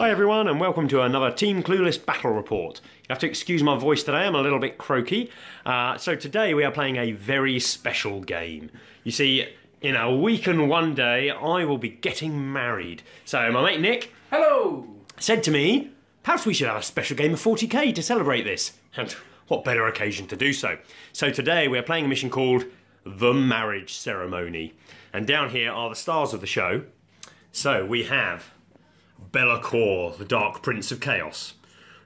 Hi everyone and welcome to another Team Clueless Battle Report. You have to excuse my voice today, I'm a little bit croaky. So today we are playing a very special game. You see, in a week and one day I will be getting married. So my mate Nick, hello, said to me, perhaps we should have a special game of 40k to celebrate this. And what better occasion to do so. So today we are playing a mission called The Marriage Ceremony. And down here are the stars of the show. So we have Belakor, the Dark Prince of Chaos,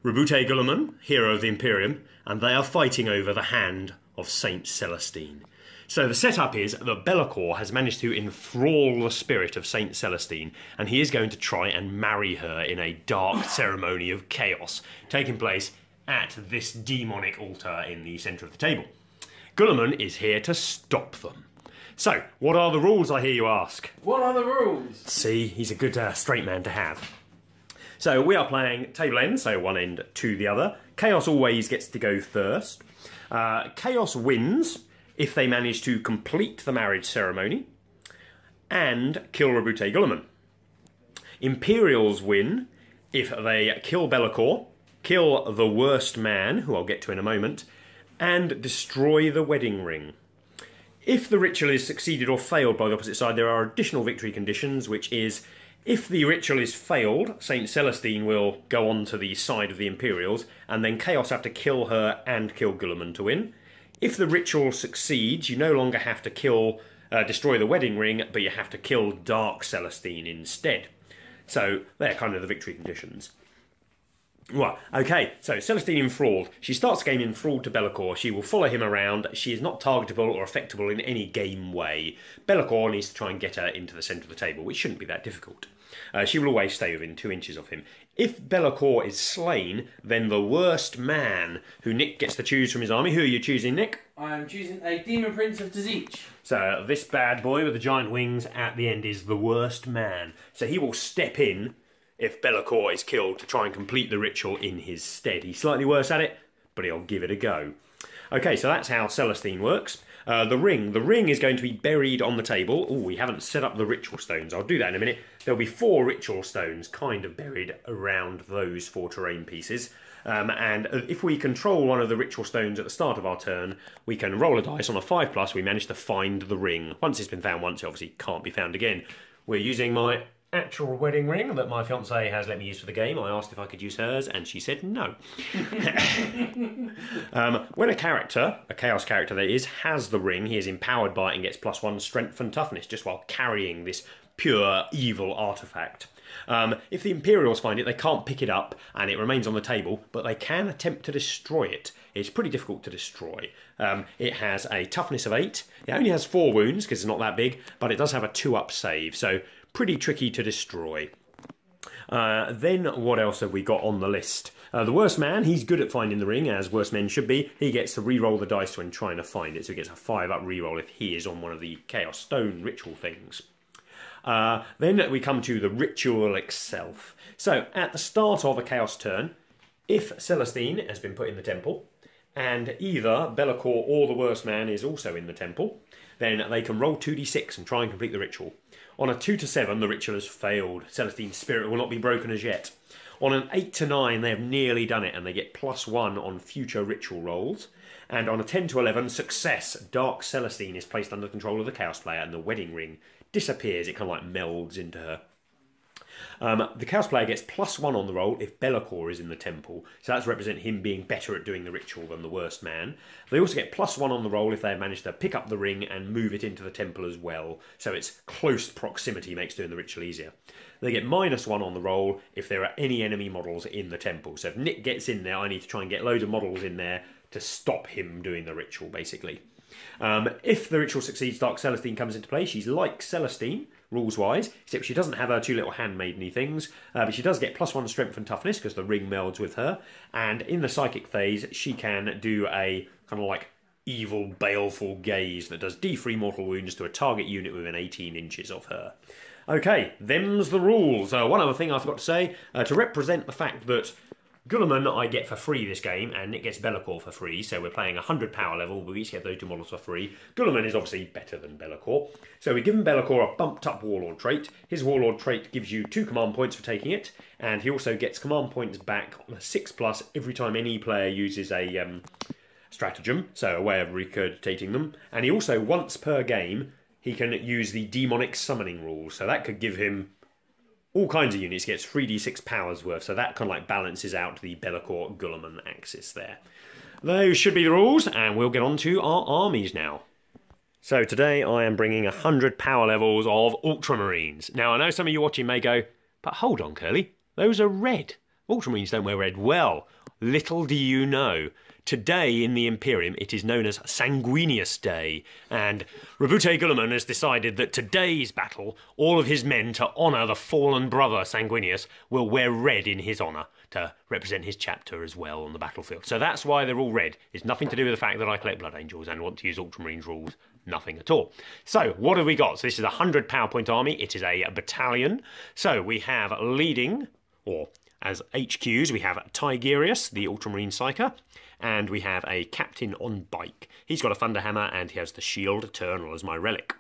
Robute Guilliman, hero of the Imperium, and they are fighting over the hand of St Celestine. So the setup is that Belakor has managed to enthrall the spirit of St Celestine, and he is going to try and marry her in a dark ceremony of chaos, taking place at this demonic altar in the centre of the table. Guilliman is here to stop them. So, what are the rules, I hear you ask? What are the rules? See, he's a good straight man to have. So, we are playing table end, so one end to the other. Chaos always gets to go first. Chaos wins if they manage to complete the marriage ceremony and kill Robute Guilliman. Imperials win if they kill Belakor, kill the worst man, who I'll get to in a moment, and destroy the wedding ring. If the ritual is succeeded or failed by the opposite side, there are additional victory conditions, which is, if the ritual is failed, St Celestine will go on to the side of the Imperials, and then Chaos have to kill her and kill Guilliman to win. If the ritual succeeds, you no longer have to destroy the wedding ring, but you have to kill Dark Celestine instead. So, they're kind of the victory conditions. Well, okay, so Celestine enthralled. She starts the game enthralled to Belakor. She will follow him around. She is not targetable or affectable in any game way. Belakor needs to try and get her into the centre of the table, which shouldn't be that difficult. She will always stay within 2 inches of him. If Belakor is slain, then the worst man, who Nick gets to choose from his army. Who are you choosing, Nick? I am choosing a Demon Prince of Tzich. So this bad boy with the giant wings at the end is the worst man. So he will step in if Belakor is killed to try and complete the ritual in his stead. He's slightly worse at it, but he'll give it a go. Okay, so that's how Celestine works. The ring is going to be buried on the table. Oh, we haven't set up the ritual stones. I'll do that in a minute. There'll be 4 ritual stones kind of buried around those 4 terrain pieces. And if we control one of the ritual stones at the start of our turn, we can roll a dice on a 5+. We manage to find the ring. Once it's been found once, it obviously can't be found again. We're using my actual wedding ring that my fiancée has let me use for the game. I asked if I could use hers and she said no. When a character, a chaos character that is, has the ring, he is empowered by it and gets +1 strength and toughness just while carrying this pure evil artifact. If the Imperials find it, they can't pick it up and it remains on the table, but they can attempt to destroy it. It's pretty difficult to destroy. It has a toughness of 8. It only has 4 wounds because it's not that big, but it does have a 2-up save, so pretty tricky to destroy. Then what else have we got on the list? The worst man, he's good at finding the ring, as worst men should be. He gets to re-roll the dice when trying to find it, so he gets a 5-up re-roll if he is on one of the Chaos Stone ritual things. Then we come to the ritual itself. So, at the start of a Chaos turn, if Celestine has been put in the temple, and either Belakor or the worst man is also in the temple, then they can roll 2d6 and try and complete the ritual. On a 2 to 7, the ritual has failed. Celestine's spirit will not be broken as yet. On an 8 to 9, they have nearly done it, and they get +1 on future ritual rolls. And on a 10 to 11, success. Dark Celestine is placed under control of the Chaos player, and the wedding ring disappears. It kind of like melds into her. The Chaos player gets +1 on the roll if Belakor is in the temple, so that's represent him being better at doing the ritual than the worst man. They also get +1 on the roll if they have managed to pick up the ring and move it into the temple as well, so its close proximity makes doing the ritual easier. They get -1 on the roll if there are any enemy models in the temple, so if Nick gets in there, I need to try and get loads of models in there to stop him doing the ritual, basically. If the ritual succeeds, Dark Celestine comes into play. She's like Celestine, rules-wise, except she doesn't have her 2 little handmaideny things, but she does get +1 strength and toughness because the ring melds with her, and in the psychic phase, she can do a kind of like evil, baleful gaze that does D3 mortal wounds to a target unit within 18 inches of her. Okay, them's the rules. One other thing I forgot to say, to represent the fact that Guilliman I get for free this game, and Nick gets Belakor for free, so we're playing 100 power level, we each get those two models for free. Guilliman is obviously better than Belakor, so we give him Belakor a bumped up Warlord trait. His Warlord trait gives you 2 command points for taking it, and he also gets command points back on a 6+ every time any player uses a stratagem, so a way of regurgitating them. And he also, once per game, he can use the demonic summoning rules, so that could give him all kinds of units. He gets 3d6 powers worth, so that kind of like balances out the Belakor Guilliman axis there. Those should be the rules, and we'll get on to our armies now. So today I am bringing 100 power levels of Ultramarines. Now I know some of you watching may go, but hold on Curly, those are red. Ultramarines don't wear red. Well, little do you know, today in the Imperium it is known as Sanguinius Day, and Rabute Guilliman has decided that today's battle, all of his men, to honour the fallen brother Sanguinius, will wear red in his honour, to represent his chapter as well on the battlefield. So that's why they're all red. It's nothing to do with the fact that I collect Blood Angels and want to use Ultramarines rules. Nothing at all. So what have we got? So this is a 100 PowerPoint army. It is a battalion. So we have leading, or as HQs, we have Tigerius, the Ultramarine Psyker, and we have a captain on bike. He's got a Thunderhammer and he has the Shield Eternal as my relic.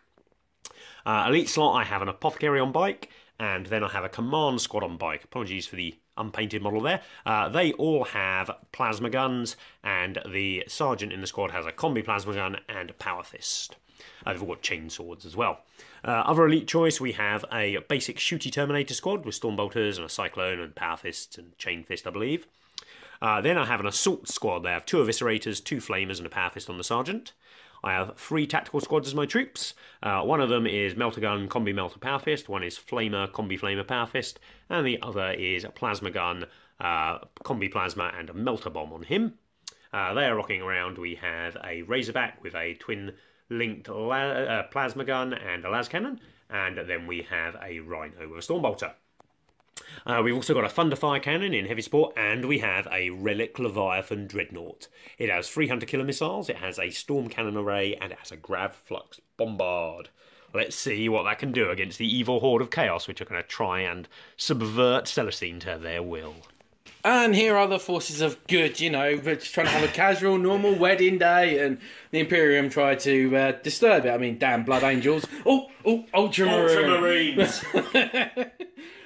Elite slot, I have an Apothecary on bike, and then I have a Command Squad on bike. Apologies for the unpainted model there. They all have plasma guns, and the Sergeant in the squad has a Combi Plasma Gun and a Power Fist. They've all got chain swords as well. Other elite choice, we have a basic Shooty Terminator squad with Stormbolters and a Cyclone and Power Fists and Chain Fist, I believe. Then I have an Assault squad. They have 2 Eviscerators, 2 Flamers and a Power Fist on the Sergeant. I have 3 tactical squads as my troops. One of them is Melter Gun, Combi Melter Power Fist. One is Flamer, Combi Flamer Power Fist. And the other is Plasma Gun, Combi Plasma and a Melter Bomb on him. They are rocking around. We have a Razorback with a twin linked Plasma Gun and a Las Cannon. And then we have a Rhino with a Stormbolter. We've also got a Thunderfire Cannon in Heavy Support, and we have a Relic Leviathan Dreadnought. It has 3 Hunter Killer Missiles, it has a Storm Cannon Array, and it has a Grav Flux Bombard. Let's see what that can do against the evil horde of Chaos, which are going to try and subvert Celestine to their will. And here are the forces of good, you know, we're just trying to have a casual, normal wedding day, and the Imperium tried to disturb it. I mean, damn Blood Angels. Oh, Ultramarines.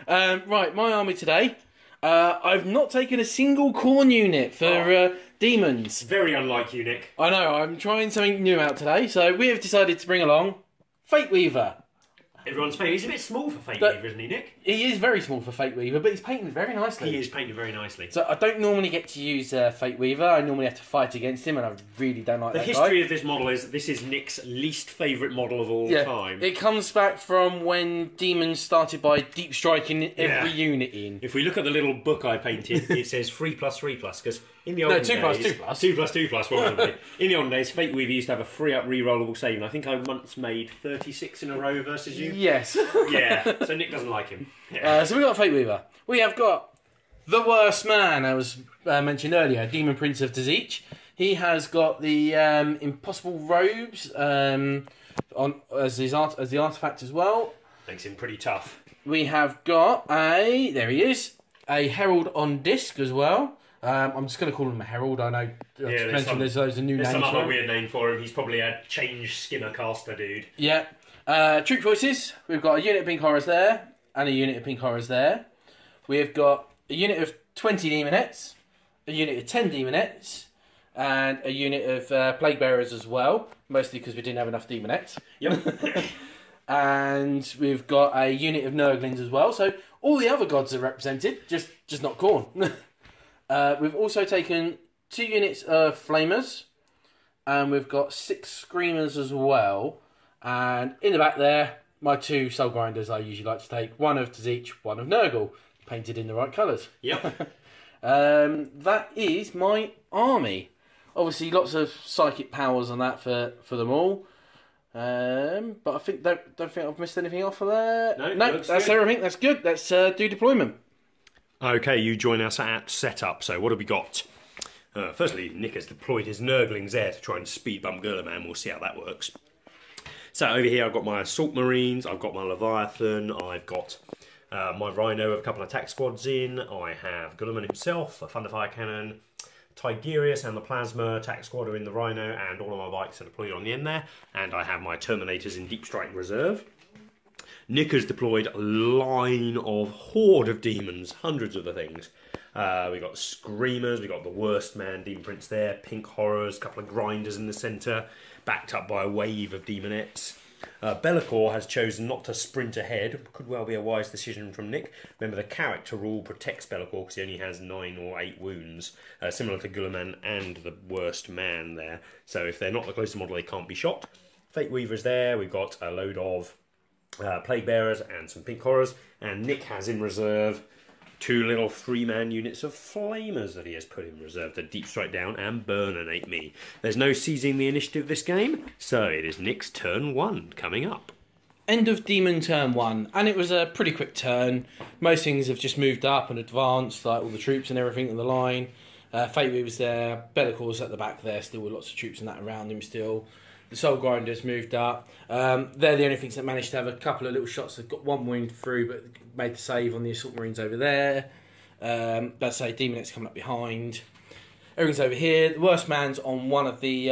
Right, my army today. I've not taken a single Khorne unit for demons. Very unlike you, Nick. I know, I'm trying something new out today, so we have decided to bring along Fate Weaver. Everyone's favourite. He's a bit small for Fate Weaver, isn't he, Nick? He is very small for Fate Weaver, but he's painted very nicely. He is painted very nicely. So I don't normally get to use Fate Weaver. I normally have to fight against him, and I really don't like that guy. The history of this model is this is Nick's least favourite model of all time. It comes back from when demons started by deep striking every unit in. If we look at the little book I painted, it says 3+3+, because in the olden days... 2+2+, probably. In the olden days, Fate Weaver used to have a free-up re-rollable save, and I think I once made 36 in a row versus you. Yes. Yeah, so Nick doesn't like him. So we've got Fate Weaver. We have got the worst man, I was mentioned earlier, Demon Prince of Tzeentch. He has got the impossible robes on as the artifact as well. Makes him pretty tough. We have got there he is, a Herald on disc as well. I'm just going to call him a Herald. I know there's a new name. There's some other weird name for him. He's probably a change skimmer caster dude. Yeah. Troop choices. We've got a unit of pink horrors there and a unit of pink horrors there. We've got a unit of 20 demonettes, a unit of 10 demonettes, and a unit of plague bearers as well. Mostly because we didn't have enough demonettes. Yep. And we've got a unit of Nurglings as well. So all the other gods are represented, just not Khorne. We've also taken 2 units of Flamers, and we've got 6 Screamers as well. And in the back there, my 2 Soul Grinders I usually like to take. One of Tzeentch, one of Nurgle, painted in the right colours. Yep. That is my army. Obviously, lots of psychic powers on that for them all. But I don't think I've missed anything off of there. No, that's good. Everything. That's good. Let's do deployment. Okay, you join us at setup. So what have we got? Firstly, Nick has deployed his Nurglings there to try and speed bump Guilliman. We'll see how that works. So over here I've got my Assault Marines, I've got my Leviathan, I've got My Rhino with a couple of attack squads in. I have Guilliman himself, a Thunderfire Cannon, Tigerius and the Plasma attack squad are in the Rhino, and all of my bikes are deployed on the end there. And I have my Terminators in Deep Strike Reserve. Nick has deployed a line of horde of demons, hundreds of the things. We got Screamers, we got the Worst Man Demon Prince there, Pink Horrors, a couple of Grinders in the centre, backed up by a wave of Demonettes. Belakor has chosen not to sprint ahead. Could well be a wise decision from Nick. Remember, the character rule protects Belakor because he only has 9 or 8 wounds, similar to Guilliman and the Worst Man there. So if they're not the closest model, they can't be shot. Fate Weaver's there. We've got a load of Plague Bearers and some Pink Horrors. And Nick has in reserve 2 little 3-man units of Flamers that he has put in reserve to deep strike down and burninate me. There's no seizing the initiative this game, so it is Nick's turn 1 coming up. End of Demon turn 1, and it was a pretty quick turn. Most things have just moved up and advanced, like all the troops and everything in the line. Fate Weaver's there, Belakor's at the back there, still with lots of troops and that around him still. The Soul Grinders moved up. They're the only things that managed to have a couple of little shots that got 1 wound through, but made the save on the Assault Marines over there. Let's say Demonettes coming up behind. Everything's over here. The Worst Man's on one of the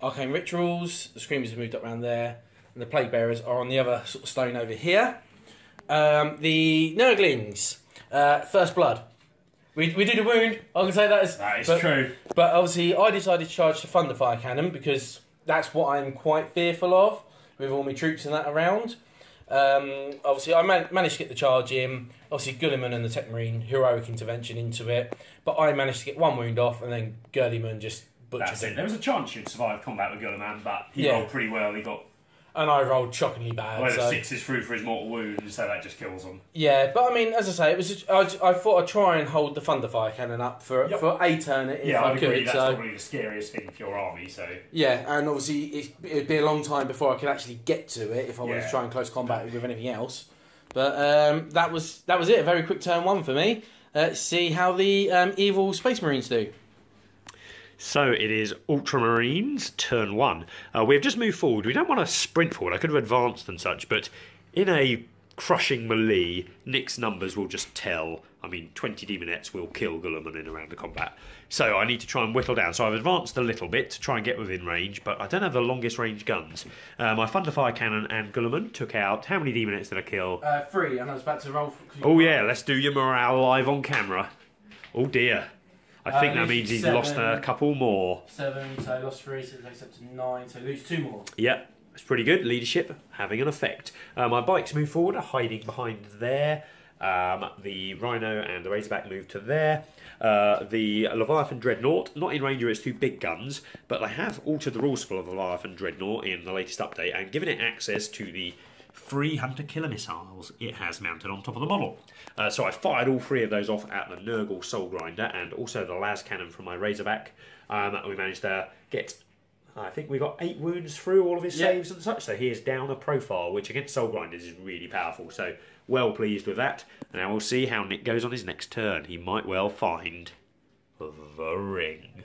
Arcane Rituals. The Screamers have moved up around there. And the Plague Bearers are on the other sort of stone over here. The Nurglings, First Blood. We did a wound. I can say that is True. But obviously, I decided to charge the Thunderfire Cannon because that's what I'm quite fearful of with all my troops and that around. Obviously, I managed to get the charge in. Obviously, Guilliman and the Tech Marine, heroic intervention into it. But I managed to get 1 wound off, and then Guilliman just butchered That's it. it. There was a chance you'd survive combat with Guilliman, but he rolled pretty well. He got And I rolled shockingly bad. a load of 6s through for his mortal wounds, so that just kills him. Yeah, but I mean, as I say, it was. I thought I'd try and hold the Thunderfire Cannon up for a turn if I I'd could. agree. That's so probably the scariest thing for your army. So yeah, and obviously it'd be a long time before I could actually get to it if I wanted to try and close combat with anything else. But that was it. A very quick turn 1 for me. Let's see how the evil Space Marines do. So it is Ultramarines, turn 1. We have just moved forward. We don't want to sprint forward. I could have advanced and such, but in a crushing melee, Nick's numbers will just tell. I mean, 20 Demonettes will kill Guilliman in a round of combat. So I need to try and whittle down. So I've advanced a little bit to try and get within range, but I don't have the longest range guns. My Thunderfire Cannon and Guilliman took out... How many Demonettes did I kill? 3, and I was about to roll... Oh yeah, let's do your morale live on camera. Oh dear. I think that means he's 7, lost a couple more. 7, so I lost 3, so it takes up to 9, so lose 2 more. Yep, it's pretty good. Leadership having an effect. My bikes move forward, are hiding behind there. The Rhino and the Razorback move to there. The Leviathan Dreadnought, not in range of its 2 big guns, but they have altered the rules for the Leviathan Dreadnought in the latest update and given it access to the free Hunter Killer missiles it has mounted on top of the model. So I fired all 3 of those off at the Nurgle Soul Grinder and also the las cannon from my Razorback. We managed to get, I think we got 8 wounds through all of his saves and such. So he is down a profile, which against Soul Grinders is really powerful. So well pleased with that. And now we'll see how Nick goes on his next turn. He might well find the ring.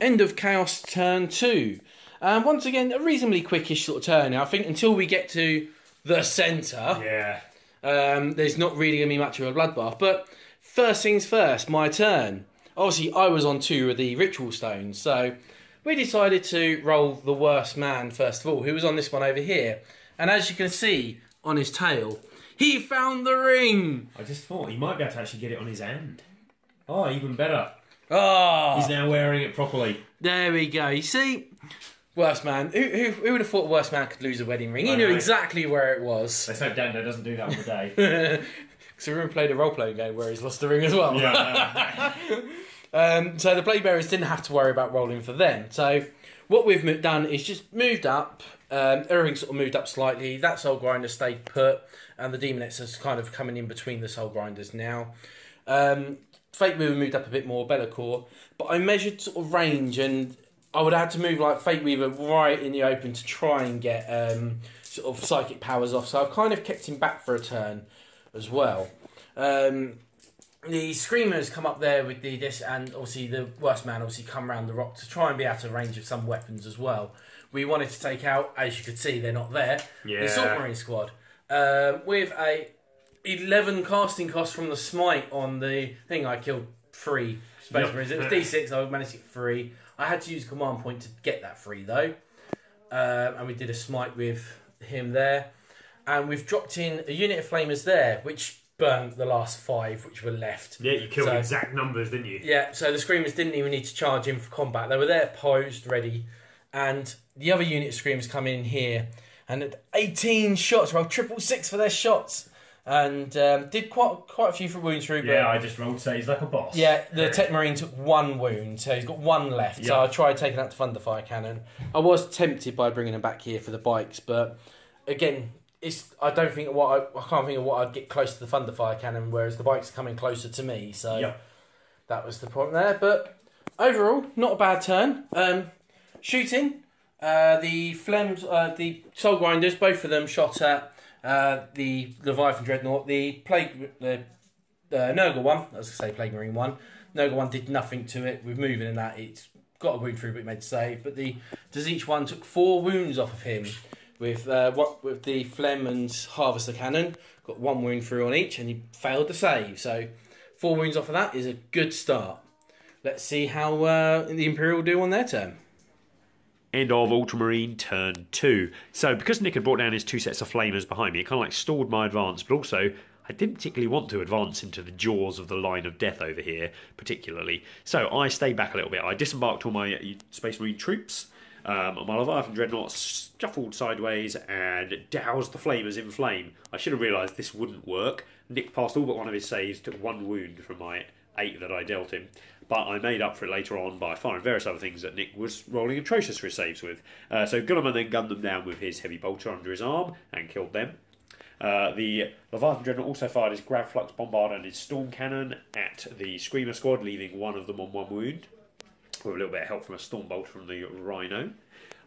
End of Chaos turn 2. Once again, a reasonably quickish sort of turn. Now, I think until we get to the centre, there's not really going to be much of a bloodbath. But first things first, my turn. Obviously, I was on 2 of the ritual stones, so we decided to roll the Worst Man first of all, who was on this one over here. And as you can see on his tail, he found the ring! I just thought he might be able to actually get it on his hand. Oh, even better. Oh, He's now wearing it properly. there we go. You see, Worst Man. Who would have thought Worst Man could lose a wedding ring? He I knew know. exactly where it was. Let's hope Dando doesn't do that on the day. So we played a role-playing game where he's lost the ring as well. Yeah. So the Plague Bearers didn't have to worry about rolling for them. So what we've done is just moved up. Everything sort of moved up slightly. That Soul Grinder stayed put, and the Demonettes is kind of coming in between the Soul Grinders now. Fate Weaver moved up a bit more, Belakor, but I measured sort of range, and I would have had to move like Fate Weaver right in the open to try and get sort of psychic powers off. So I've kind of kept him back for a turn as well. The Screamers come up there with this, and obviously the Worst Man obviously come around the rock to try and be out of range of some weapons as well. We wanted to take out, as you could see, they're not there, the Assault Marine squad with a 11 casting costs from the smite on the thing. I killed 3 Space Marines. It was D6, I managed to get 3. I had to use command point to get that 3 though. And we did a smite with him there. And we've dropped in a unit of flamers there, which burnt the last 5 which were left. Yeah, you killed exact numbers, didn't you? Yeah, so the Screamers didn't even need to charge in for combat. They were there, posed, ready. And the other unit of Screamers come in here and at 18 shots, rolled 666 for their shots. And did quite a few for wounds through. Yeah, I just rolled saves like a boss. Yeah, the Tech Marine took 1 wound, so he's got 1 left. Yep. So I tried taking out the Thunderfire Cannon. I was tempted by bringing him back here for the bikes, but again, I can't think of what I'd get close to the Thunderfire Cannon, whereas the bikes are coming closer to me. So that was the problem there. But overall, not a bad turn. Shooting, the Flems, the Soul Grinders, both of them shot at the Leviathan Dreadnought. The Nurgle one, I was going to say Plague Marine one. Nurgle one did nothing to it. With moving in that, it's got a wound through, but it made a save. But the Tzeentch one took 4 wounds off of him. With the Phlegm and Harvester Cannon, got 1 wound through on each, and he failed to save. So 4 wounds off of that is a good start. Let's see how the Imperial do on their turn. End of Ultramarine turn 2. So because Nick had brought down his 2 sets of flamers behind me, it kind of like stalled my advance, but also I didn't particularly want to advance into the jaws of the line of death over here, particularly. So I stayed back a little bit. I disembarked all my Space Marine troops. My Leviathan Dreadnought shuffled sideways and doused the flamers in flame. I should have realised this wouldn't work. Nick passed all but one of his saves, took 1 wound from my 8 that I dealt him. But I made up for it later on by firing various other things that Nick was rolling atrocious for his saves with. So Guilliman then gunned them down with his heavy bolter under his arm and killed them. The Leviathan Dreadnought also fired his Gravflux Bombard and his Storm Cannon at the Screamer squad, leaving 1 of them on 1 wound, with a little bit of help from a Storm Bolt from the Rhino.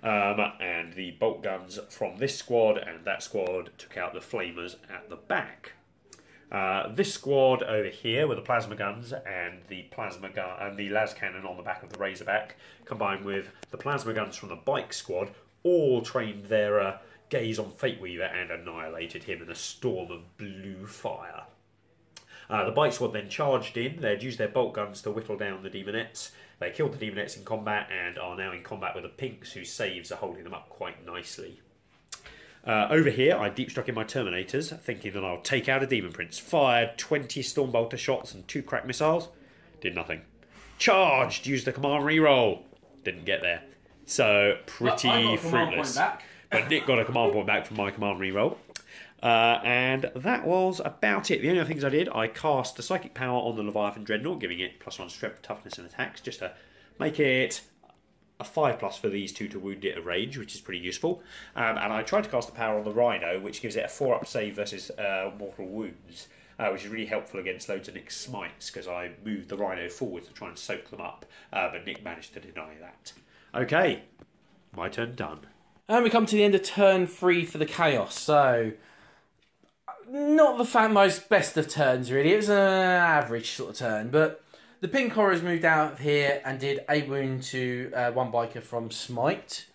And the bolt guns from this squad and that squad took out the flamers at the back. This squad over here with the plasma guns and the plasma gun and the las cannon on the back of the Razorback, combined with the plasma guns from the bike squad, all trained their gaze on Fateweaver and annihilated him in a storm of blue fire. The bike squad then charged in. They'd used their bolt guns to whittle down the demonettes. They killed the demonettes in combat and are now in combat with the pinks, whose saves are holding them up quite nicely. Over here, I deep struck in my Terminators, thinking that I'll take out a Demon Prince. Fired 20 Stormbolter shots and 2 crack missiles. Did nothing. Charged! Used the command reroll. Didn't get there. So, pretty fruitless. But Nick got a command point back from my command reroll. And that was about it. The only other things I did, I cast a Psychic Power on the Leviathan Dreadnought, giving it +1 strength, toughness and attacks, just to make it a 5+ for these 2 to wound it at range, which is pretty useful. And I tried to cast the power on the Rhino, which gives it a 4+ save versus mortal wounds, which is really helpful against loads of Nick's smites, because I moved the Rhino forward to try and soak them up, but Nick managed to deny that. Okay, my turn done. And we come to the end of turn 3 for the Chaos. So, not the most best of turns, really. It was an average sort of turn, but the Pink Horrors moved out of here and did a wound to 1 biker from Smite.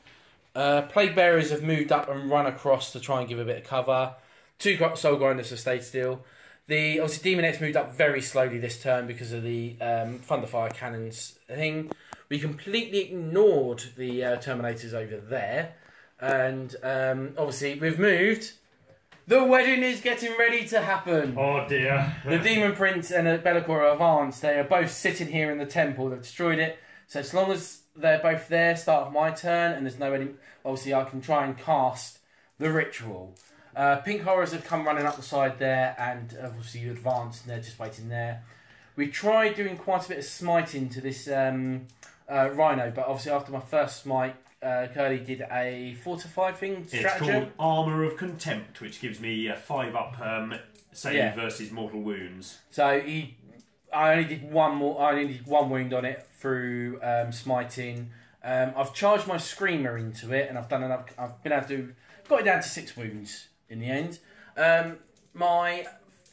Plague Bearers have moved up and run across to try and give a bit of cover. 2 Soul Grinders have stayed still. Obviously Demonettes moved up very slowly this turn because of the Thunderfire Cannons thing. We completely ignored the Terminators over there. And obviously we've moved. The wedding is getting ready to happen. Oh dear. The Demon Prince and Belakor are advanced. They are both sitting here in the temple. They've destroyed it. So as long as they're both there, start of my turn, and there's nobody, obviously I can try and cast the ritual. Pink Horrors have come running up the side there, and obviously you advanced, and they're just waiting there. We tried doing quite a bit of smiting to this Rhino, but obviously after my first smite, Curly did a 4-5 thing stratagem. It's called Armour of Contempt, which gives me a 5+ save versus mortal wounds. So I only did one wound on it through smiting. I've charged my Screamer into it, and I've been able to got it down to 6 wounds in the end. My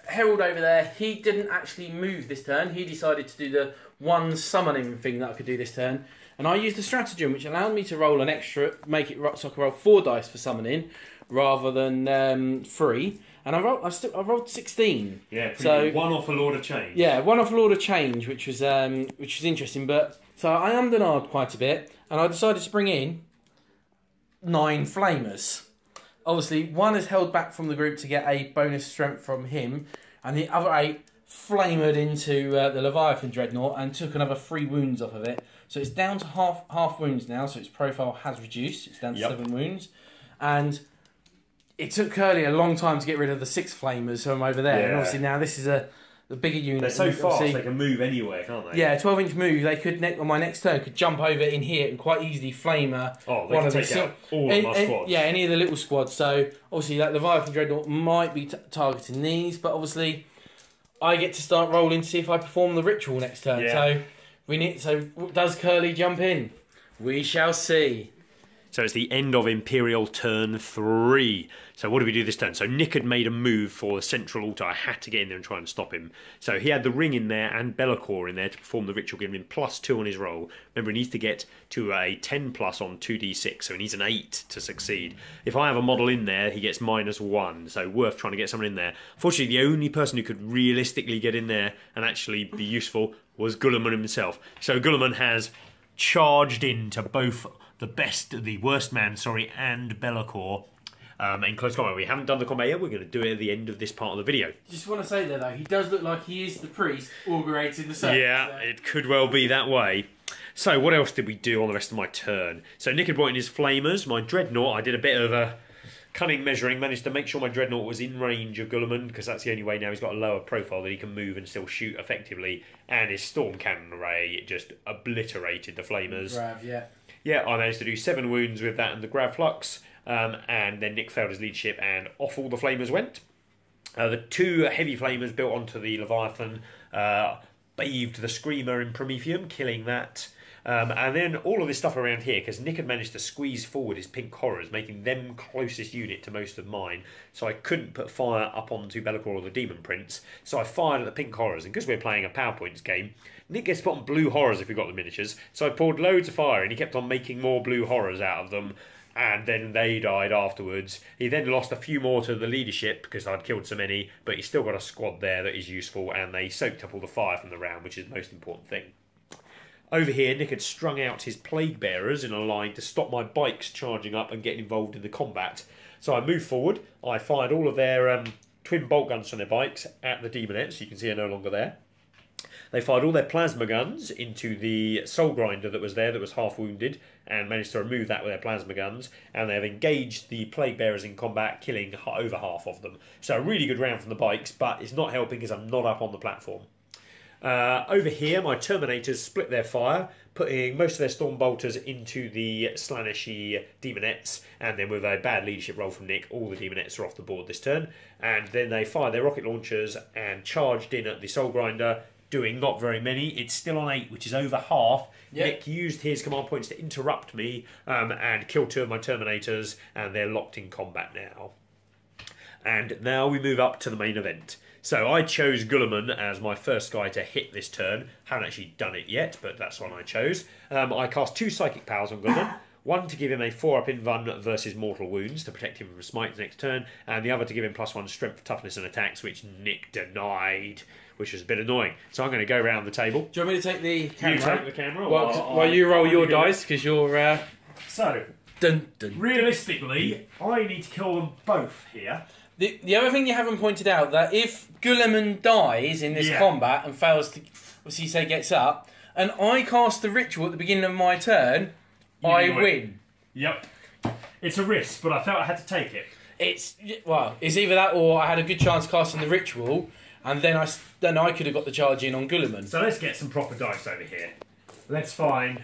Herald over there, he didn't actually move this turn. He decided to do the 1 summoning thing that I could do this turn. And I used a stratagem which allowed me to roll an extra, make it so I could roll 4 dice for summoning, rather than 3. And I rolled 16. Yeah, so one off a Lord of Change. Yeah, one off a Lord of Change, which was interesting. But so I undernard quite a bit, and I decided to bring in 9 flamers. Obviously, one is held back from the group to get a bonus strength from him, and the other 8 flamered into the Leviathan Dreadnought and took another 3 wounds off of it. So it's down to half wounds now, so its profile has reduced. It's down to 7 wounds. And it took Curly a long time to get rid of the 6 flamers from over there. Yeah. And obviously now this is the bigger unit. They're so fast they can move anywhere, can't they? Yeah, 12-inch move. They could, on my next turn, could jump over in here and quite easily flamer one of these. All of my squads. Yeah, any of the little squads. So obviously that Leviathan Dreadnought might be targeting these, but obviously I get to start rolling to see if I perform the ritual next turn. Yeah. So does Curly jump in? We shall see. So it's the end of Imperial turn 3. So what do we do this turn? So Nick had made a move for the central altar. I had to get in there and try and stop him. So he had the ring in there and Belakor in there to perform the ritual, giving him +2 on his roll. Remember, he needs to get to a 10+ on 2d6, so he needs an 8 to succeed. If I have a model in there, he gets -1, so worth trying to get someone in there. Fortunately, the only person who could realistically get in there and actually be useful was Guilliman himself. So Guilliman has charged into both the worst man, and Belakor in close combat. We haven't done the combat yet. We're going to do it at the end of this part of the video. Just want to say there, though, he does look like he is the priest augurating the circle. Yeah, so it could well be that way. So what else did we do on the rest of my turn? So Nick had brought in his flamers. My Dreadnought, I did a bit of a cunning measuring, managed to make sure my Dreadnought was in range of Guilliman, because that's the only way now he's got a lower profile that he can move and still shoot effectively. And his Storm Cannon array just obliterated the flamers. Grav, yeah. Yeah, I managed to do 7 wounds with that and the Grav Flux, and then Nick failed his leadership and off all the flamers went. The 2 heavy flamers built onto the Leviathan bathed the Screamer in Prometheum, killing that. And then all of this stuff around here, because Nick had managed to squeeze forward his Pink Horrors, making them closest unit to most of mine, so I couldn't put fire up onto Belakor or the Demon Prince, so I fired at the Pink Horrors, and because we're playing a PowerPoints game, Nick gets put on Blue Horrors if we've got the miniatures, so I poured loads of fire, and he kept on making more Blue Horrors out of them, and then they died afterwards. He then lost a few more to the leadership, because I'd killed so many, but he's still got a squad there that is useful, and they soaked up all the fire from the round, which is the most important thing. Over here, Nick had strung out his Plague Bearers in a line to stop my bikes charging up and getting involved in the combat. So I moved forward, I fired all of their twin bolt guns from their bikes at the Demonettes, you can see they're no longer there. They fired all their plasma guns into the Soul Grinder that was there, that was half wounded, and managed to remove that with their plasma guns, and they have engaged the Plague Bearers in combat, killing over half of them. So a really good round from the bikes, but it's not helping because I'm not up on the platform. Over here, my Terminators split their fire, putting most of their Storm Bolters into the Slanishy Demonettes, and then with a bad leadership roll from Nick, all the Demonettes are off the board this turn. And then they fired their rocket launchers and charged in at the Soul Grinder, doing not very many. It's still on 8, which is over half. Yep. Nick used his command points to interrupt me and kill 2 of my Terminators, and they're locked in combat now. And now we move up to the main event. So I chose Guilliman as my first guy to hit this turn. Haven't actually done it yet, but that's one I chose. I cast 2 Psychic Powers on Guilliman. One to give him a 4-up invuln versus mortal wounds to protect him from smites next turn, and the other to give him +1 strength, toughness and attacks, which Nick denied, which was a bit annoying. So I'm going to go around the table. Do you want me to take the camera? You take the camera. While you roll your dice, because you're... So, realistically, I need to kill them both here. The other thing you haven't pointed out, that if Guilliman dies in this combat and fails to, obviously say gets up, and I cast the ritual at the beginning of my turn, I win. Yep. It's a risk, but I felt I had to take it. It's either that or I had a good chance casting the ritual, and then I could have got the charge in on Guilliman. So let's get some proper dice over here. Let's find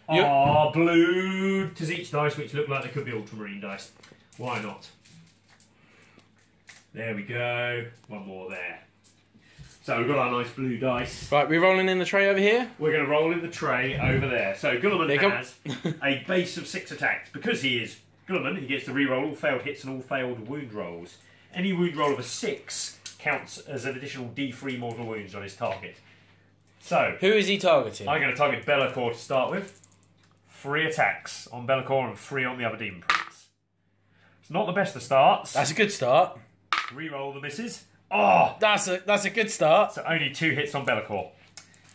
our blue Tzitzit dice, which look like they could be Ultramarine dice. Why not? There we go. One more there. So we've got our nice blue dice. Right, we're rolling in the tray over here. We're going to roll in the tray over there. So Guilliman has a base of 6 attacks. Because he is Guilliman, he gets to reroll all failed hits and all failed wound rolls. Any wound roll of a 6 counts as an additional D3 mortal wounds on his target. So who is he targeting? I'm going to target Belakor to start with. 3 attacks on Belakor and 3 on the other Demon Prince. It's not the best of starts. That's a good start. Reroll the misses. Oh! That's a good start. So only 2 hits on Belakor.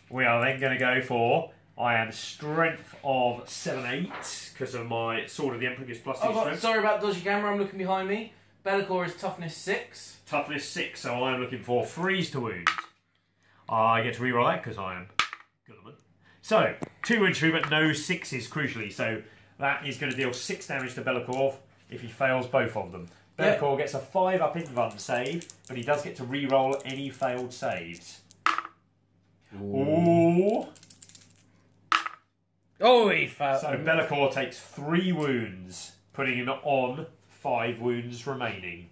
We are then going to go for... I am strength of 7-8 because of my Sword of the Emperor gives +2 strength. Sorry about the dodgy camera, I'm looking behind me. Belakor is toughness 6. Toughness 6, so I'm looking for freeze to wound. I get to reroll that because I am Guilliman. So, 2 wounds through, but no 6s crucially. So that is going to deal 6 damage to Belakor if he fails both of them. Belakor gets a 5 up invuln save, but he does get to reroll any failed saves. Ooh. Oh, he failed. So Belakor takes 3 wounds, putting him on 5 wounds remaining.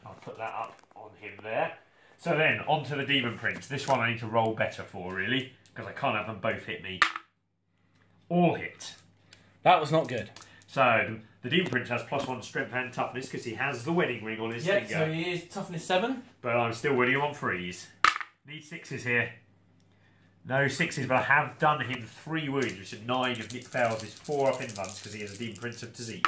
I'll put that up on him there. So then, on to the Demon Prince. This one I need to roll better for, really, because I can't have them both hit me. All hit. That was not good. So, the Demon Prince has +1 strength and toughness, because he has the wedding ring on his finger. So he is toughness 7. But I'm still winning him on freeze. Need 6s here. No 6s, but I have done him 3 wounds, which is 9 if Nick fails his 4 up invulns, because he has a Demon Prince of Tzatziki.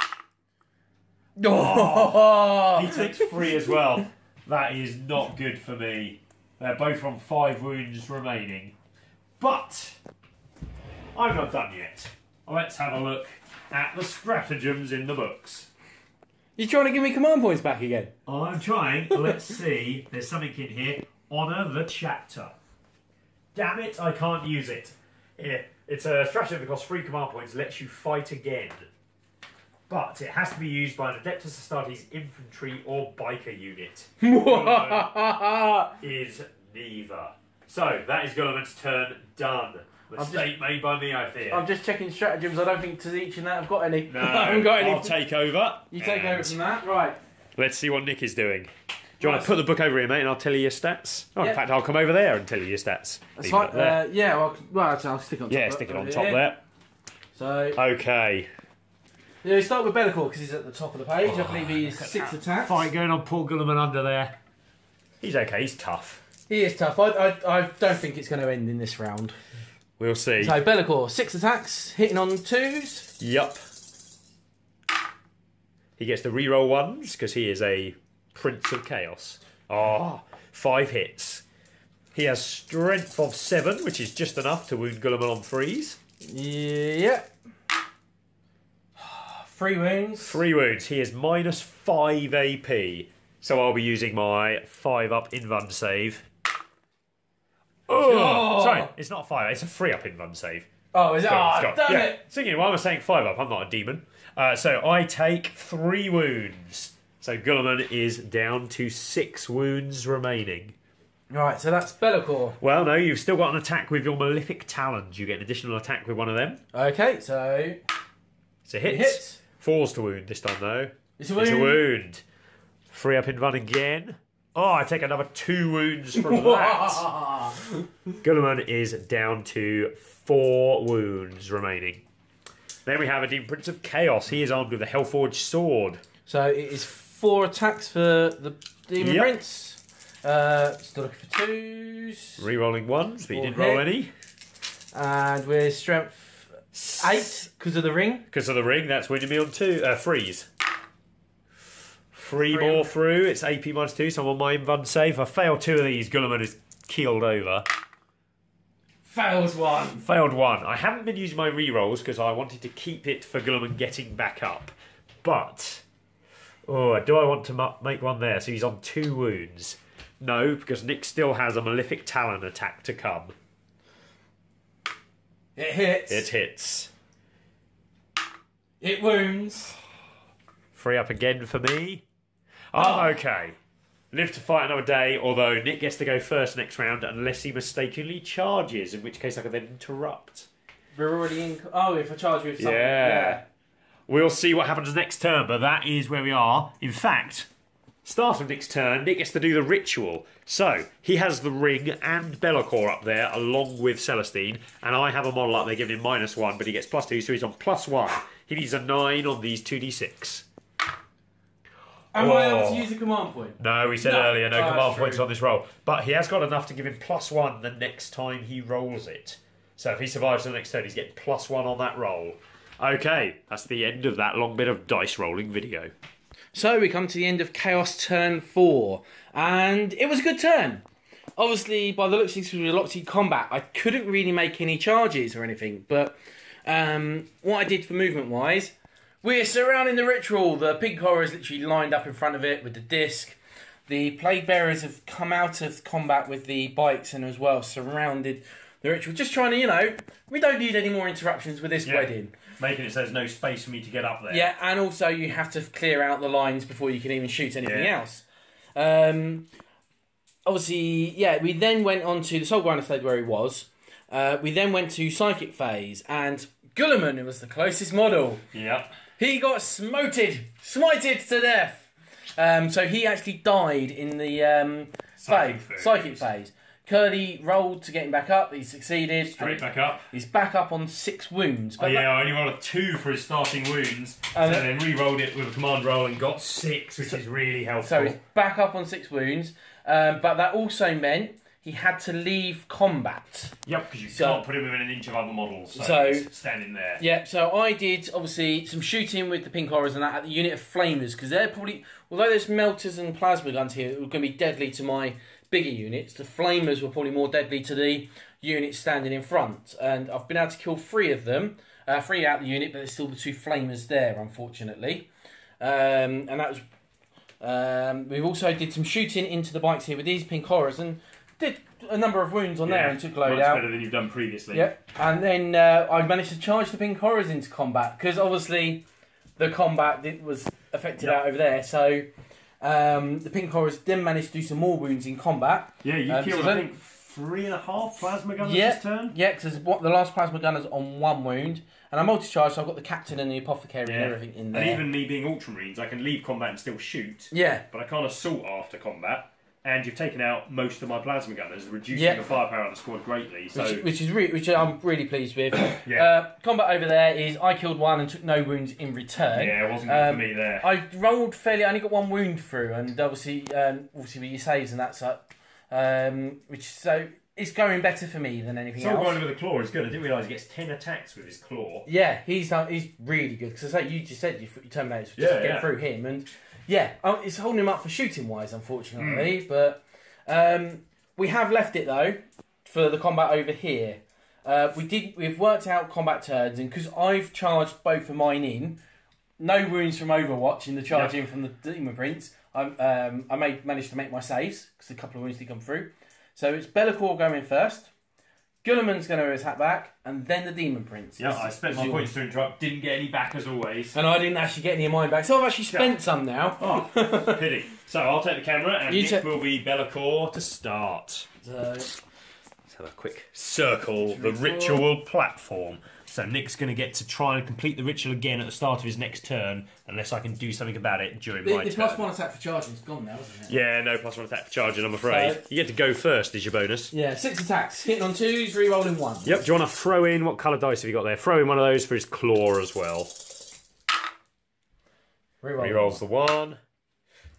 Oh, he takes 3 as well. That is not good for me. They're both on 5 wounds remaining. But I'm not done yet. Let's have a look at the stratagems in the books. You trying to give me command points back again? I'm trying. Let's see. There's something in here. Honour the chapter. Damn it, I can't use it. It's a stratagem that costs 3 command points, lets you fight again. But it has to be used by an Adeptus Astartes infantry or biker unit. Is neither. So, that is Guilliman's turn done. Mistake made by me, I fear. I'm just checking stratagems. I don't think Tzatziki and that have got any. No, I haven't got any. I'll take over. You take over from that, right. Let's see what Nick is doing. Do you want to put the book over here, mate, and I'll tell you your stats? Oh, in fact, I'll come over there and tell you your stats. That's fine. Yeah, well, I'll stick it on top. Yeah, stick it on top there. So... Okay. Yeah, we start with Belakor because he's at the top of the page. I believe he's 6 attacks. Fight going on Paul Guilliman under there. He's okay, he's tough. He is tough. I don't think it's going to end in this round. We'll see. So Belakor, 6 attacks, hitting on 2s. Yup. He gets the reroll 1s because he is a Prince of Chaos. 5 hits. He has strength of 7, which is just enough to wound Guilliman on freeze. Yeah. 3 wounds. 3 wounds. He is -5 AP. So I'll be using my 5 up invuln save. Oh! Sorry, it's not 5, it's a 3 up invuln save. Oh, is it? Damn it! Thinking, why am I saying 5 up? I'm not a demon. So I take 3 wounds. So Guilliman is down to 6 wounds remaining. Right, so that's Belakor. Well, no, you've still got an attack with your Malefic Talons. You get an additional attack with one of them. Okay, so... It's a hit. Hit. 4s to wound this time, though. It's a wound. It's a wound. 3 up invuln again. Oh, I take another 2 wounds from that. Guilliman is down to 4 wounds remaining. Then we have a Demon Prince of Chaos. He is armed with a Hellforged sword. So it is 4 attacks for the Demon Prince. Still looking for 2s. Rerolling 1s, but you didn't roll any. And with strength 8 because of the ring. Because of the ring, that's winning me on 2. Freeze. 3 more through. It's AP -2, so I'm on my invuln save. If I fail 2 of these, Guilliman is keeled over. Fails 1. Failed 1. I haven't been using my rerolls because I wanted to keep it for Guilliman getting back up. But, do I want to make one there? So he's on 2 wounds. No, because Nick still has a Malefic Talon attack to come. It hits. It hits. It wounds. 3 up again for me. I'm okay. Live to fight another day, although Nick gets to go first next round unless he mistakenly charges, in which case I can then interrupt. We're already in... Oh, if I charge with something. Yeah. We'll see what happens next turn, but that is where we are. In fact, start of Nick's turn, Nick gets to do the ritual. So, he has the ring and Belakor up there, along with Celestine, and I have a model up there giving him -1, but he gets +2, so he's on +1. He needs a 9 on these 2d6. Am I able to use a command point? No, we said earlier, no command points on this roll. But he has got enough to give him +1 the next time he rolls it. So if he survives the next turn, he's getting +1 on that roll. Okay, that's the end of that long bit of dice rolling video. So we come to the end of Chaos turn 4, and it was a good turn. Obviously, by the looks of things, with a lot of combat, I couldn't really make any charges or anything, but what I did for movement-wise, we're surrounding the ritual. The pink horror is literally lined up in front of it with the disc. The plague bearers have come out of combat with the bikes and as well surrounded the ritual. Just trying to, you know, we don't need any more interruptions with this wedding. Making it so there's no space for me to get up there. Yeah, and also you have to clear out the lines before you can even shoot anything else. Obviously, yeah, we then went on to the Soul Grinder stayed where he was. We then went to Psychic phase, and Guilliman, who was the closest model, he got smited to death. So he actually died in the Psychic phase. Curly rolled to get him back up. He succeeded. Straight back up. He's back up on 6 wounds. But I only rolled a 2 for his starting wounds, and then re-rolled it with a command roll and got 6, which is really helpful. So he's back up on 6 wounds, but that also meant he had to leave combat. Yep, because you can't put him within an inch of other models, so he's standing there. Yeah, so I did, obviously, some shooting with the pink horrors and that at the unit of flamers, because they're probably, although there's melters and plasma guns here, it was going to be deadly to my bigger units. The flamers were probably more deadly to the units standing in front, and I've been able to kill 3 of them, 3 out of the unit, but there's still the 2 flamers there, unfortunately. And that was, we've also did some shooting into the bikes here with these pink horrors, and did a number of wounds on there and took a load out. Much better than you've done previously. Yep. And then I managed to charge the pink horrors into combat, because obviously the combat was affected out over there, so the pink horrors then managed to do some more wounds in combat. Yeah, you killed, I think, 3.5 plasma gunners this turn? Yeah, because the last plasma gunner's on 1 wound. And I multi-charged, so I've got the captain and the apothecary and everything in there. And even me being Ultramarines, I can leave combat and still shoot. Yeah. But I can't assault after combat. And you've taken out most of my plasma gunners, reducing the firepower of the squad greatly. So which I'm really pleased with. Combat over there is I killed 1 and took no wounds in return. Yeah, it wasn't good for me there. I rolled fairly. I only got 1 wound through, and obviously with your saves and that sort, so it's going better for me than anything else. Soul Grinder with a claw is good. I didn't realise he gets 10 attacks with his claw. Yeah, he's really good, because you just said you terminated just to get through him, and it's holding him up for shooting wise, unfortunately. But we have left it though for the combat over here. We've worked out combat turns, and because I've charged both of mine in, no wounds from Overwatch in the charge in from the Demon Prince. I managed to make my saves because a couple of wounds did come through. So it's Belakor going first. Guilliman's going to attack back, and then the Demon Prince. Yeah, I spent my points to interrupt. Didn't get any back as always. And I didn't actually get any of mine back, so I've actually spent some now. Oh, pity. So I'll take the camera, and Nick will be Belakor to start. Let's have a quick circle the ritual platform. So Nick's going to get to try and complete the ritual again at the start of his next turn, unless I can do something about it during my turn. The +1 attack for charging is gone now, isn't it? Yeah, no +1 attack for charging, I'm afraid. You get to go first, is your bonus. Yeah, 6 attacks. Hitting on 2s, re-rolling 1. Yep, do you want to throw in, what colour dice have you got there? Throw in one of those for his claw as well. Re-rolls the 1.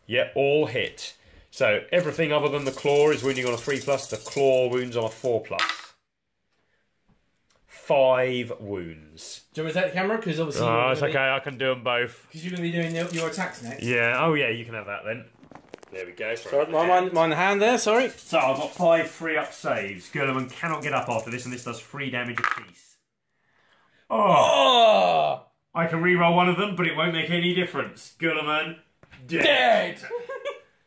Yep, all hit. So everything other than the claw is wounding on a 3+, the claw wounds on a 4+. 5 wounds. Do you want me to take the camera? Because obviously... Oh, it's okay, I can do them both. Because you're going to be doing your attacks next. Yeah, oh yeah, you can have that then. There we go. Sorry, mine the hand there, sorry. So I've got 5 free-up saves. Guilliman cannot get up after this, and this does 3 damage apiece. Oh! I can re-roll one of them, but it won't make any difference. Guilliman, dead!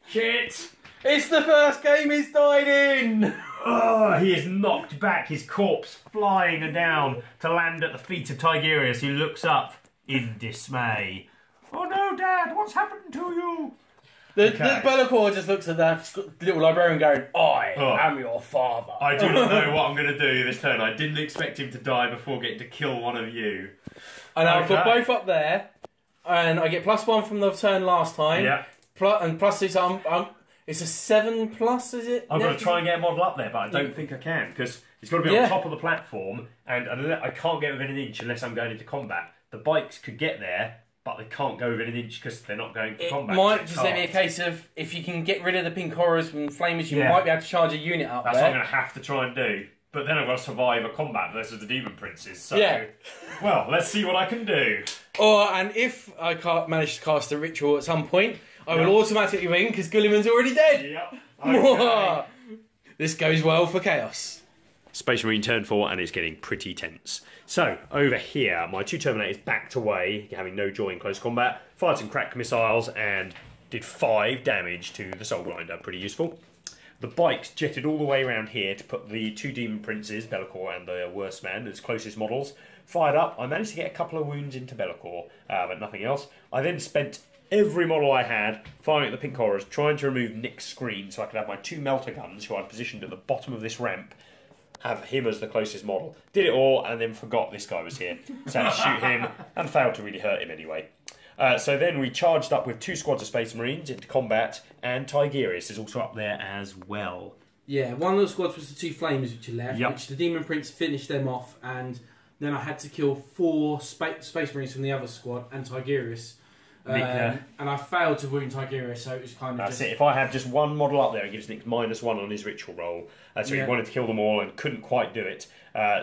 Shit! It's the first game he's died in! Oh, he is knocked back, his corpse flying down to land at the feet of Tigerius, who looks up in dismay. Oh no, Dad, what's happened to you? The Belakor just looks at that little librarian going, I am your father. I do not know what I'm going to do this turn. I didn't expect him to die before getting to kill one of you. And I've got both up there, and I get +1 from the turn last time. Yeah. And +2, so it's a 7+, is it? I'm going to try and get a model up there, but I don't think I can, because it's got to be on top of the platform, and I can't get within an inch unless I'm going into combat. The bikes could get there, but they can't go within an inch because they're not going for combat. It might just be a case of, if you can get rid of the pink horrors from flamers, you might be able to charge a unit up there. That's what I'm going to have to try and do. but then I've got to survive a combat versus the Demon Princes. So, Yeah. well, let's see what I can do. And if I can't manage to cast a ritual at some point, I will automatically win because Gulliman's already dead. Yep. Okay. This goes well for Chaos. Space Marine turn 4, and it's getting pretty tense. So, over here, my 2 Terminators backed away, having no joy in close combat, fired some crack missiles, and did 5 damage to the Soul Grinder. Pretty useful. The bikes jetted all the way around here to put the 2 Demon Princes, Belakor and the Worst Man, as closest models. Fired up. I managed to get a couple of wounds into Belakor, but nothing else. I then spent every model I had firing at the Pink Horrors, trying to remove Nick's screen so I could have my 2 Melter Guns, who I'd positioned at the bottom of this ramp, have him as the closest model. Did it all, and then forgot this guy was here. So I had to shoot him, and failed to really hurt him anyway. So then we charged up with 2 squads of Space Marines into combat, and Tigerius is also up there as well. Yeah, one of the squads was the 2 Flamers which you left, Yep. which the Demon Prince finished them off, and then I had to kill 4 Space Marines from the other squad and Tigerius. And I failed to wound Tigerius, so it was kind of That's it. If I had just one model up there, it gives Nick -1 on his ritual roll. So he wanted to kill them all and couldn't quite do it.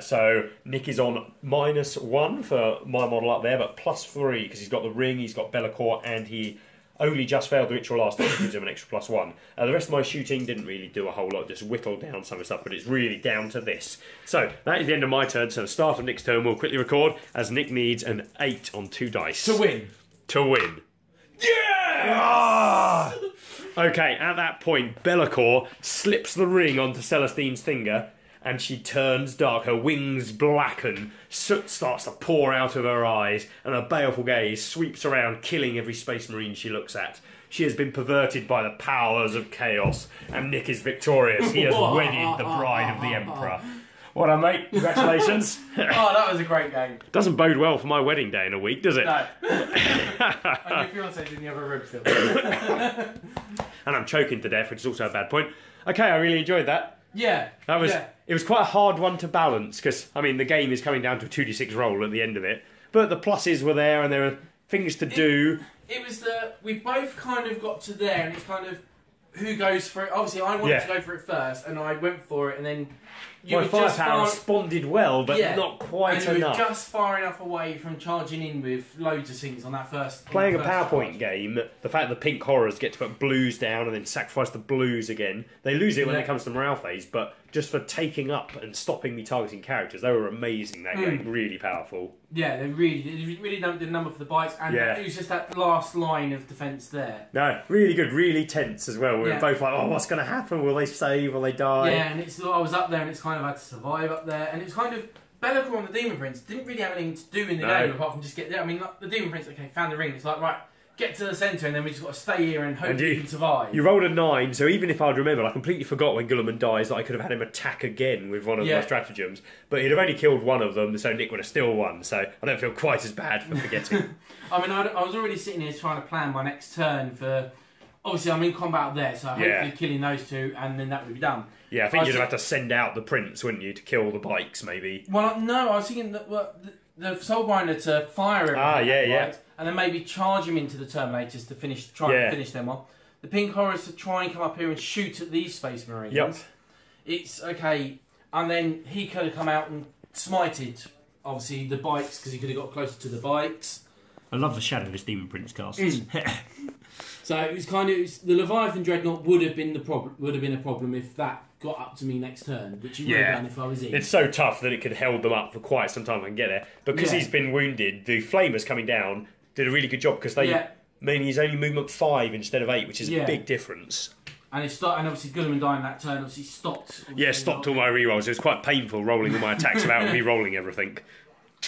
So Nick is on -1 for my model up there, but +3 because he's got the ring, he's got Belakor, and he only just failed the ritual last time, which gives him an extra +1. The rest of my shooting didn't really do a whole lot, just whittled down some of the stuff, but it's really down to this. So that is the end of my turn. So the start of Nick's turn, we'll quickly record, as Nick needs an 8 on 2 dice. to win. To win. Yeah! Okay, at that point, Belakor slips the ring onto Celestine's finger, and she turns dark. Her wings blacken, soot starts to pour out of her eyes, and her baleful gaze sweeps around, killing every Space Marine she looks at. She has been perverted by the powers of chaos, and Nick is victorious. He has wedded the bride of the Emperor. What a mate, congratulations. Oh, that was a great game. Doesn't bode well for my wedding day in a week, does it? No. And your fiancé didn't have a rib fill. And I'm choking to death, which is also a bad point. Okay, I really enjoyed that. Yeah. That was. Yeah. It was quite a hard one to balance, because, I mean, the game is coming down to a 2d6 roll at the end of it. But the pluses were there, and there were things to do. It was we both kind of got to there, and it's kind of who goes for it. Obviously, I wanted to go for it first, and I went for it, and then you My were just firepower responded well, but not quite and you were enough. just far enough away from charging in with loads of things on that first. Playing a first PowerPoint charge. game, the fact that the Pink Horrors get to put blues down and then sacrifice the blues again, they lose it when it comes to morale phase, but just for taking up and stopping me targeting characters, they were amazing that game, really powerful. Yeah, they really did a number for the bites, and it was just that last line of defence there. No, really good, really tense as well. We were both like, oh, what's going to happen? Will they save? Will they die? Yeah, and I was up there, and it's kind of had to survive up there, and it's kind of Belakor and the Demon Prince didn't really have anything to do in the game apart from just get there. I mean, like, the Demon Prince, found the ring. It's like, right, get to the centre, and then we just got to stay here and hope you can survive. You rolled a 9, so even if I'd remembered, I completely forgot when Gulliman dies that I could have had him attack again with one of my stratagems. But he'd have only killed one of them, so Nick would have still won. So I don't feel quite as bad for forgetting. I mean, I was already sitting here trying to plan my next turn for. Obviously, I'm in combat up there, so hopefully killing those 2, and then that would be done. Yeah, I think you'd have had to send out the Prince, wouldn't you, to kill the bikes, maybe? Well, no, I was thinking that the Soulbinder to fire everything, and then maybe charge him into the Terminators to try and finish them off. The Pink Horrors to try and come up here and shoot at these Space Marines. Yep. It's okay, and then he could have come out and smited, obviously, the bikes, because he could have got closer to the bikes. I love the Shadowless Demon Prince casts. So it was kind of the Leviathan Dreadnought would have been a problem if that got up to me next turn, which it would have done if I was in. It's so tough that it could held them up for quite some time. I can get there because he's been wounded. The Flamers coming down did a really good job because they meaning he's only movement 5 instead of 8, which is a big difference. And and obviously Gulliman dying that turn obviously stopped. Stopped all my rerolls. It was quite painful rolling all my attacks without re-rolling everything.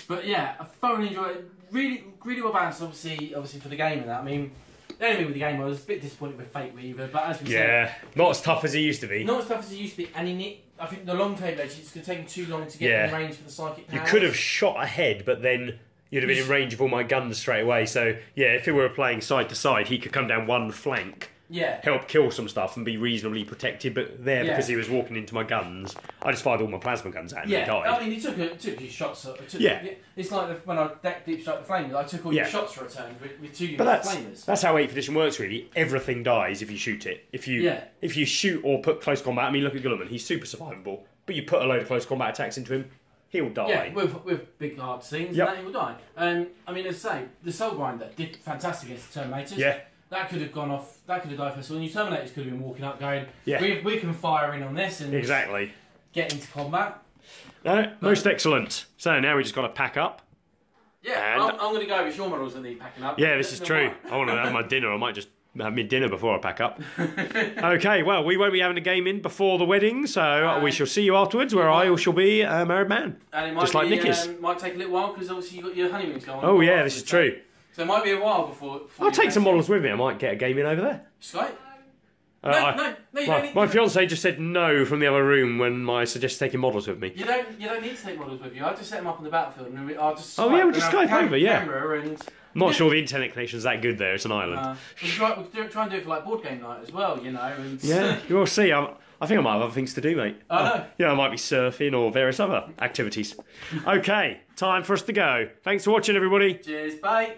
But yeah, I thoroughly enjoyed it. Really, really well balanced. Obviously for the game and that. I mean. The only thing with the game, I was a bit disappointed with Fate Weaver, but as we said... not as tough as he used to be. Not as tough as he used to be, and I think the long table edge, it's going to take him too long to get in range for the psychic powers. You could have shot ahead, but then you'd have been in range of all my guns straight away, so if we were playing side to side, he could come down one flank, help kill some stuff and be reasonably protected, but because he was walking into my guns, I just fired all my plasma guns at him and he died. I mean, he took his shots. It's like when I deck deep strike the flamers, I took all your shots for a turn with 2 units of flamers. That's how 8th edition works, really. Everything dies if you shoot it. If you shoot or put close combat, I mean, look at Gulliman, he's super survivable. but you put a load of close combat attacks into him, he'll die. Yeah, with big hard scenes, Yep. and that he will die. I mean, as I say, the Soul Grinder did fantastic against the Terminators. Yeah. That could have gone off. That could have died first. And your Terminators could have been walking up, going, Yeah. we can fire in on this and Exactly. get into combat. No, most excellent. So now we just got to pack up. Yeah, And- I'm going to go with your models that need packing up. Yeah, this is true. I want to have my dinner. I might just have my dinner before I pack up. Okay, well, we won't be having a game in before the wedding, so we shall see you afterwards, where I shall be a married man. And it might just like Nick is. Might take a little while because obviously you've got your honeymoons going on. Oh, yeah, this is true. So it might be a while before I'll take some models with me. I might get a game in over there. Skype? No, you don't need... my fiance just said no from the other room when I suggested taking models with me. You don't need to take models with you. I'll just set them up on the battlefield and I'll just Oh, yeah, we'll just Skype over, yeah. Camera and... I'm not sure the internet connection's that good there. It's an island. We'll try and do it for like board game night as well, you know. And... Yeah, you'll see. I think I might have other things to do, mate. I know. Yeah, I might be surfing or various other activities. Okay, time for us to go. Thanks for watching, everybody. Cheers, bye.